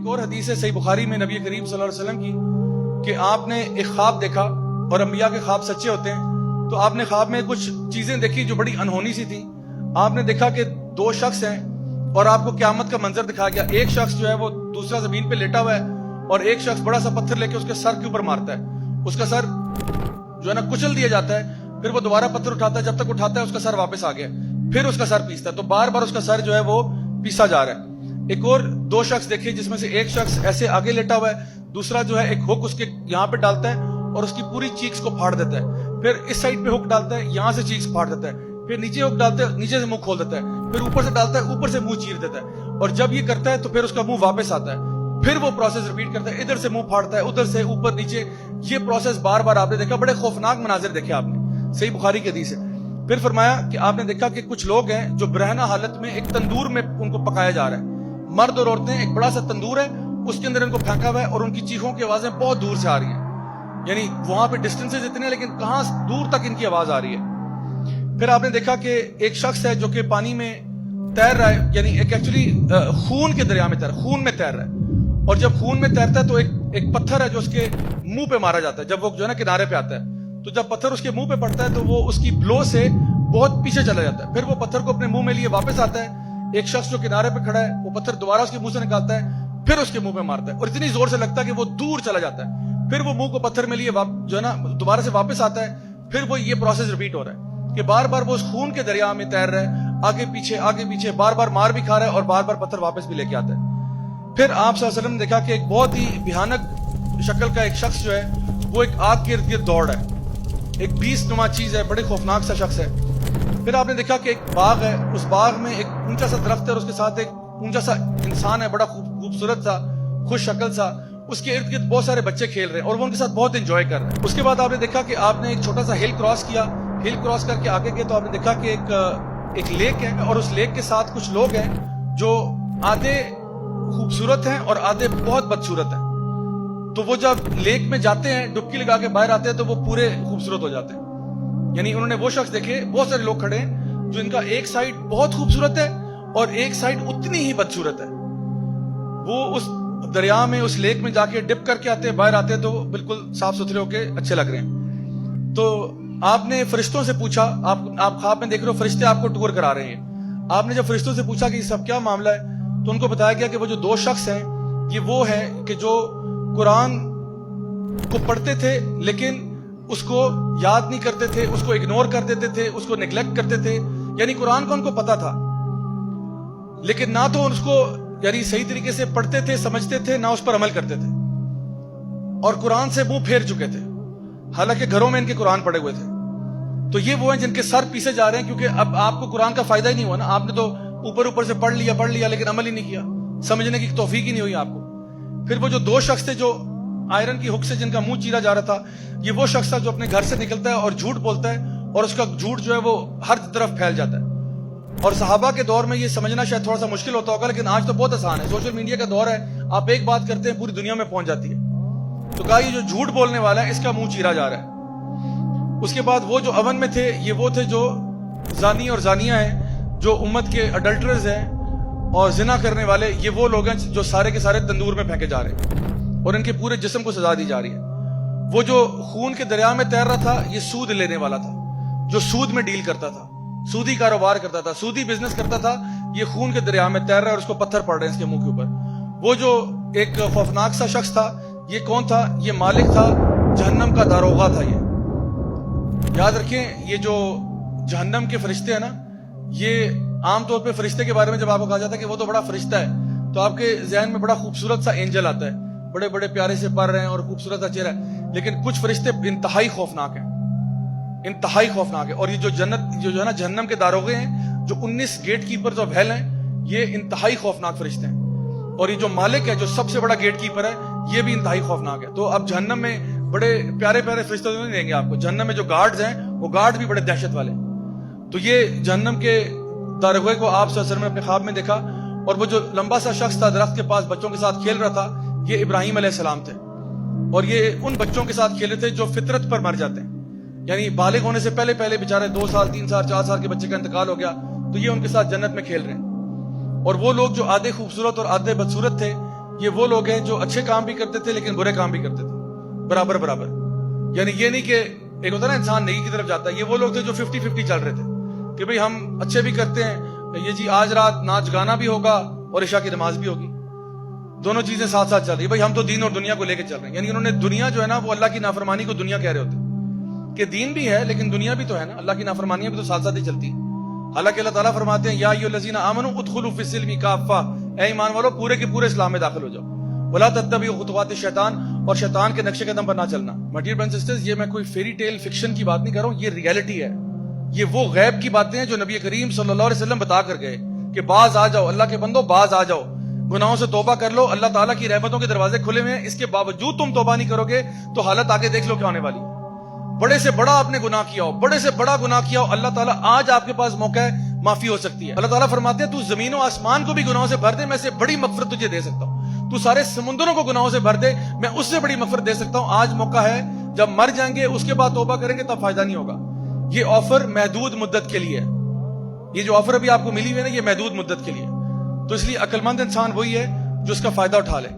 ایک اور حدیث ہے صحیح بخاری میں نبی کریم صلی اللہ علیہ وسلم کی کہ آپ نے ایک خواب دیکھا، اور انبیاء کے خواب سچے ہوتے ہیں، تو آپ نے خواب میں کچھ چیزیں دیکھی جو بڑی انہونی سی تھی. آپ نے دیکھا کہ دو شخص ہیں اور آپ کو قیامت کا منظر دکھا گیا. ایک شخص جو ہے وہ دوسرا زمین پہ لیٹا ہوا ہے اور ایک شخص بڑا سا پتھر لے کے اس کے سر کے اوپر مارتا ہے. اس کا سر جو ہے نا کچل دیا جاتا ہے، پھر وہ دوبارہ پتھر اٹھاتا ہے، جب تک اٹھاتا ہے اس کا سر واپس آ گیا، پھر اس کا سر پیستا ہے. تو بار بار اس کا سر جو ہے وہ پیسا جا رہا ہے. ایک اور دو شخص دیکھے جس میں سے ایک شخص ایسے آگے لیٹا ہوا ہے، دوسرا جو ہے ایک ہک اس کے یہاں پہ ڈالتا ہے اور اس کی پوری چیکس کو پھاڑ دیتا ہے. پھر اس سائڈ پہ ہک ڈالتا ہے، یہاں سے چیکس پھاڑ دیتا ہے. پھر نیچے ہک ڈالتا ہے، نیچے سے منہ کھول دیتا ہے. پھر اوپر سے ڈالتا ہے، اوپر سے منہ چیر دیتا ہے. اور جب یہ کرتا ہے تو پھر اس کا منہ واپس آتا ہے. پھر وہ پروسیس ریپیٹ کرتا ہے، ادھر سے منہ پھاڑتا ہے، ادھر سے اوپر نیچے. یہ پروسیس بار بار آپ نے دیکھا. بڑے خوفناک مناظر دیکھے آپ نے، صحیح بخاری کی حدیث ہے. پھر فرمایا کہ آپ نے دیکھا کہ کچھ لوگ ہیں جو برہنہ حالت میں ایک تندور میں ان کو پکایا جا رہا ہے. مرد اور عورتیں، ایک بڑا سا تندور ہے، اس کے اندر ان کو پھینکا ہوا ہے اور ان کی چیخوں کی آوازیں بہت دور سے آ رہی ہیں. یعنی وہاں پہ ڈسٹینسز اتنے ہیں لیکن کہاں دور تک ان کی آواز آ رہی ہے. پھر آپ نے دیکھا کہ ایک شخص ہے جو کہ پانی میں تیر رہا ہے، یعنی ایک ایکچولی خون کے دریا میں خون میں تیر رہا ہے. اور جب خون میں تیرتا ہے تو ایک پتھر ہے جو اس کے منہ پہ مارا جاتا ہے جب وہ جو ہے نا کنارے پہ آتا ہے. تو جب پتھر اس کے منہ پہ پڑتا ہے تو وہ اس کی بلو سے بہت پیچھے چلا جاتا ہے. پھر وہ پتھر کو اپنے منہ میں لیے واپس آتا ہے. ایک شخص جو کنارے پہ کھڑا ہے وہ پتھر دوبارہ اس کے منہ سے نکالتا ہے، پھر اس کے منہ پہ مارتا ہے اور اتنی زور سے لگتا ہے کہ وہ دور چلا جاتا ہے. پھر وہ منہ کو پتھر میں لیے جو ہے نا دوبارہ سے واپس آتا ہے. پھر وہ یہ پروسیس ریپیٹ ہو رہا ہے کہ بار بار وہ اس خون کے دریا میں تیر رہا ہے، آگے پیچھے بار بار مار بھی کھا رہا ہے اور بار بار پتھر واپس بھی لے کے آتا ہے. پھر آپ صلی اللہ علیہ وسلم نے دیکھا کہ ایک بہت ہی بھیانک شکل کا ایک شخص جو ہے وہ ایک آگ کے ارد گرد دوڑ ہے. ایک بیس نما چیز ہے، بڑے خوفناک سا شخص ہے. پھر آپ نے دیکھا کہ ایک باغ ہے، اس باغ میں ایک اونچا سا درخت ہے اور اس کے ساتھ ایک اونچا سا انسان ہے، بڑا خوبصورت سا، خوش شکل سا. اس کے ارد گرد بہت سارے بچے کھیل رہے ہیں اور وہ ان کے ساتھ بہت انجوائے کر رہے ہیں. اس کے بعد آپ نے دیکھا کہ آپ نے ایک چھوٹا سا ہل کراس کیا. ہل کراس کر کے آگے گئے تو آپ نے دیکھا کہ ایک لیک ہے اور اس لیک کے ساتھ کچھ لوگ ہیں جو آدھے خوبصورت ہیں اور آدھے بہت بدصورت ہیں. تو وہ جب لیک میں جاتے ہیں ڈبکی لگا کے باہر آتے ہیں تو وہ پورے خوبصورت ہو جاتے ہیں. یعنی انہوں نے وہ شخص دیکھے، بہت سارے لوگ کھڑے ہیں جو ان کا ایک سائڈ بہت خوبصورت ہے اور ایک سائڈ اتنی ہی بدصورت ہے. وہ اس دریا میں اس لیک میں جا کے ڈپ کر کے آتے ہیں، باہر آتے ہیں تو بالکل صاف ستھرے ہو کے اچھے لگ رہے ہیں. تو آپ نے فرشتوں سے پوچھا، آپ خواب میں دیکھ رہے ہو فرشتے آپ کو ٹور کرا رہے ہیں. آپ نے جب فرشتوں سے پوچھا کہ یہ سب کیا معاملہ ہے تو ان کو بتایا گیا کہ وہ جو دو شخص ہیں یہ وہ ہیں کہ جو قرآن کو پڑھتے تھے لیکن اس کو یاد نہیں کرتے تھے، اس کو اگنور کر دیتے تھے، اس کو نیگلیکٹ کرتے تھے. یعنی قرآن کو ان کو پتا تھا لیکن نہ تو اس کو یعنی صحیح طریقے سے پڑھتے تھے، سمجھتے تھے، نہ اس پر عمل کرتے تھے اور قرآن سے منہ پھیر چکے تھے حالانکہ گھروں میں ان کے قرآن پڑے ہوئے تھے. تو یہ وہ ہیں جن کے سر پیسے جا رہے ہیں کیونکہ اب آپ کو قرآن کا فائدہ ہی نہیں ہوا نا. آپ نے تو اوپر سے پڑھ لیا لیکن عمل ہی نہیں کیا، سمجھنے کی توفیق ہی نہیں ہوئی آپ کو. پھر وہ جو دو شخص تھے جو آئرن کی ہک سے جن کا منہ چیرا جا رہا تھا، یہ وہ شخص تھا جو اپنے گھر سے نکلتا ہے اور جھوٹ بولتا ہے اور اس کا جھوٹ جو ہے وہ ہر طرف پھیل جاتا ہے. اور صحابہ کے دور میں یہ سمجھنا شاید تھوڑا سا مشکل ہوتا ہوگا لیکن آج تو بہت آسان ہے. سوشل میڈیا کا دور ہے، آپ ایک بات کرتے ہیں پوری دنیا میں پہنچ جاتی ہے. تو کہا یہ جو جھوٹ بولنے والا ہے اس کا منہ چیرا جا رہا ہے. اس کے بعد وہ جو اون میں تھے یہ وہ تھے جو زانی اور زانیہ ہیں، جو امت کے اڈلٹرز ہیں اور زنا کرنے والے. یہ وہ لوگ ہیں جو سارے کے سارے تندور میں پھینکے جا رہے ہیں اور ان کے پورے جسم کو سزا دی جا رہی ہے. وہ جو خون کے دریا میں تیر رہا تھا یہ سود لینے والا تھا، جو سود میں ڈیل کرتا تھا، سودی کاروبار کرتا تھا، سودی بزنس کرتا تھا. یہ خون کے دریا میں تیر رہا ہے اور اس کو پتھر پڑ رہے ہیں اس کے منہ کے اوپر. وہ جو ایک خوفناک سا شخص تھا یہ کون تھا؟ یہ مالک تھا، جہنم کا داروغہ تھا. یہ یاد رکھیں، یہ جو جہنم کے فرشتے ہیں نا، یہ عام طور پہ فرشتے کے بارے میں جب آپ کو کہا جاتا ہے کہ وہ تو بڑا فرشتہ ہے تو آپ کے ذہن میں بڑا خوبصورت سا اینجل آتا ہے، بڑے بڑے پیارے سے پر رہے ہیں اور خوبصورت سا چہرہ ہے. لیکن کچھ فرشتے انتہائی خوفناک ہیں، انتہائی خوفناک ہے. اور یہ جو جو ہے نا جہنم کے داروغے ہیں، جو 19 گیٹ کیپر جو بھیل ہیں، یہ انتہائی خوفناک فرشتے ہیں. اور یہ جو مالک ہے جو سب سے بڑا گیٹ کیپر ہے یہ بھی انتہائی خوفناک ہے. تو اب جہنم میں بڑے پیارے پیارے فرشتے نہیں دیں گے آپ کو. جہنم میں جو گارڈز ہیں وہ گارڈ بھی بڑے دہشت والے. تو یہ جہنم کے داروغے کو آپ صلی اللہ علیہ وسلم نے اپنے خواب میں دیکھا. اور وہ جو لمبا سا شخص تھا درخت کے پاس بچوں کے ساتھ کھیل رہا تھا، یہ ابراہیم علیہ السلام تھے. اور یہ ان بچوں کے ساتھ کھیلے تھے جو فطرت پر مر جاتے ہیں. یعنی بالغ ہونے سے پہلے بیچارے 2 سال 3 سال 4 سال کے بچے کا انتقال ہو گیا تو یہ ان کے ساتھ جنت میں کھیل رہے ہیں. اور وہ لوگ جو آدھے خوبصورت اور آدھے بدصورت تھے یہ وہ لوگ ہیں جو اچھے کام بھی کرتے تھے لیکن برے کام بھی کرتے تھے برابر برابر. یعنی یہ نہیں کہ ایک ہوتا ہے نا انسان نیکی کی طرف جاتا ہے, یہ وہ لوگ تھے جو 50-50 چل رہے تھے کہ بھئی ہم اچھے بھی کرتے ہیں, یہ جی آج رات ناچ گانا بھی ہوگا اور عشاء کی نماز بھی ہوگی, دونوں چیزیں ساتھ ساتھ چل رہی ہے. بھئی ہم تو دین اور دنیا کو لے کے چل رہے ہیں. یعنی انہوں نے دنیا جو ہے نا وہ اللہ کی نافرمانی کو دنیا کہہ رہے ہوتے کہ دین بھی ہے لیکن دنیا بھی تو ہے نا, اللہ کی نافرمانیاں بھی تو ساتھ ساتھ ہی چلتی ہیں. حالانکہ اللہ تعالیٰ فرماتے ہیں یا ایھا الذین آمنوا ادخلوا فی السلم کافہ, اے ایمان والو پورے کے پورے اسلام میں داخل ہو جاؤ. ولا تتبعوا خطوات الشیطان, اور شیطان کے نقش قدم پر نہ چلنا. مائی ڈیئر سسٹرز, یہ میں کوئی فیری ٹیل فکشن کی بات نہیں کر رہا ہوں, یہ ریئلٹی ہے. یہ وہ غیب کی باتیں ہیں جو نبی کریم صلی اللہ علیہ وسلم بتا کر گئے کہ باز آ جاؤ, اللہ کے بندو باز آ جاؤ, گناہوں سے توبہ کر لو, اللہ تعالیٰ کی رحمتوں کے دروازے کھلے ہوئے ہیں. اس کے باوجود تم توبہ نہیں کرو گے تو حالت آگے دیکھ لو کیا ہونے والی ہے. بڑے سے بڑا آپ نے گناہ کیا ہو, بڑے سے بڑا گناہ کیا ہو, اللہ تعالیٰ آج آپ کے پاس موقع ہے, معافی ہو سکتی ہے. اللہ تعالیٰ فرماتے ہیں تو زمین و آسمان کو بھی گناہوں سے بھر دے, میں سے بڑی مغفرت تجھے دے سکتا ہوں. تو سارے سمندروں کو گناہوں سے بھر دے, میں اس سے بڑی مغفرت دے سکتا ہوں. آج موقع ہے, جب مر جائیں گے اس کے بعد توبہ کریں گے تب فائدہ نہیں ہوگا. یہ آفر محدود مدت کے لیے ہے. یہ جو آفر ابھی آپ کو ملی ہوئی ہے نا, یہ محدود مدت کے لیے. تو اس لیے عقل مند انسان وہی ہے جو اس کا فائدہ اٹھا لے.